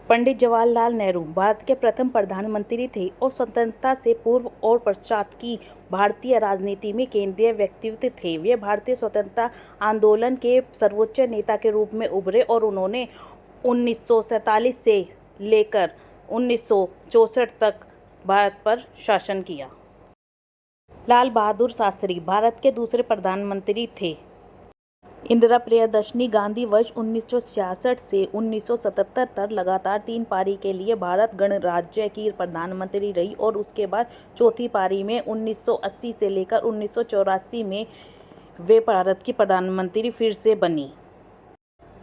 पंडित जवाहरलाल नेहरू भारत के प्रथम प्रधानमंत्री थे और स्वतंत्रता से पूर्व और पश्चात की भारतीय राजनीति में केंद्रीय व्यक्तित्व थे। वे भारतीय स्वतंत्रता आंदोलन के सर्वोच्च नेता के रूप में उभरे और उन्होंने 1947 से लेकर 1964 तक भारत पर शासन किया। लाल बहादुर शास्त्री भारत के दूसरे प्रधानमंत्री थे। इंदिरा प्रियदर्शनी गांधी वर्ष 1966 से 1977 तक लगातार 3 पारी के लिए भारत गणराज्य की प्रधानमंत्री रही और उसके बाद चौथी पारी में 1980 से लेकर 1984 में वे भारत की प्रधानमंत्री फिर से बनी।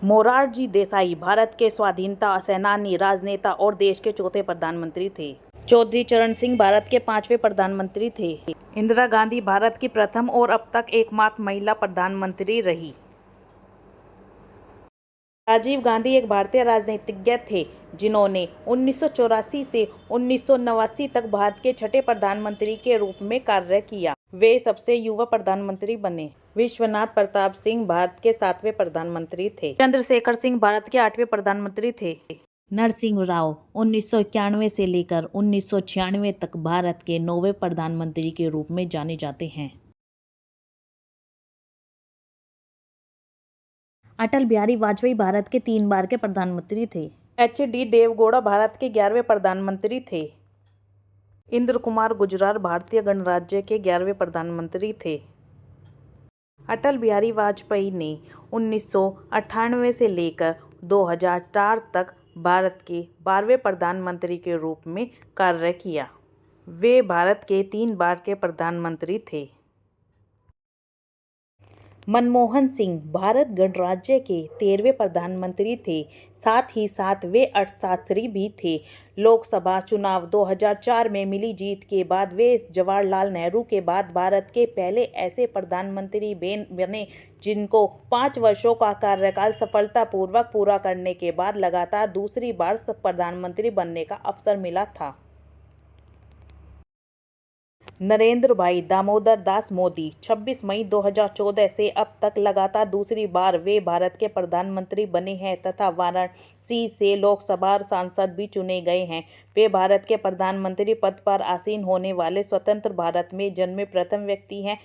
मोरारजी देसाई भारत के स्वाधीनता सेनानी, राजनेता और देश के चौथे प्रधानमंत्री थे। चौधरी चरण सिंह भारत के 5वें प्रधानमंत्री थे। इंदिरा गांधी भारत की प्रथम और अब तक एकमात्र महिला प्रधानमंत्री रही। राजीव गांधी एक भारतीय राजनीतिज्ञ थे जिन्होंने 1984 से 1989 तक भारत के छठे प्रधानमंत्री के रूप में कार्य किया। वे सबसे युवा प्रधानमंत्री बने। विश्वनाथ प्रताप सिंह भारत के 7वें प्रधानमंत्री थे। चंद्रशेखर सिंह भारत के 8वें प्रधानमंत्री थे। नरसिंह राव 1991 से लेकर 1996 तक भारत के 9वें प्रधानमंत्री के रूप में जाने जाते हैं। अटल बिहारी वाजपेयी भारत के 3 बार के प्रधानमंत्री थे। HD देवेगौड़ा भारत के 11वें प्रधानमंत्री थे। इंद्र कुमार गुजराल भारतीय गणराज्य के 11वें प्रधानमंत्री थे। अटल बिहारी वाजपेयी ने 1998 से लेकर 2004 तक भारत के 12वें प्रधानमंत्री के रूप में कार्य किया। वे भारत के 3 बार के प्रधानमंत्री थे। मनमोहन सिंह भारत गणराज्य के 13वें प्रधानमंत्री थे। साथ ही साथ वे अर्थशास्त्री भी थे। लोकसभा चुनाव 2004 में मिली जीत के बाद वे जवाहरलाल नेहरू के बाद भारत के पहले ऐसे प्रधानमंत्री बने जिनको 5 वर्षों का कार्यकाल सफलतापूर्वक पूरा करने के बाद लगातार दूसरी बार प्रधानमंत्री बनने का अवसर मिला था। नरेंद्र भाई दामोदर दास मोदी 26 मई 2014 से अब तक लगातार दूसरी बार वे भारत के प्रधानमंत्री बने हैं तथा वाराणसी से लोकसभा सांसद भी चुने गए हैं। वे भारत के प्रधानमंत्री पद पर आसीन होने वाले स्वतंत्र भारत में जन्मे प्रथम व्यक्ति हैं।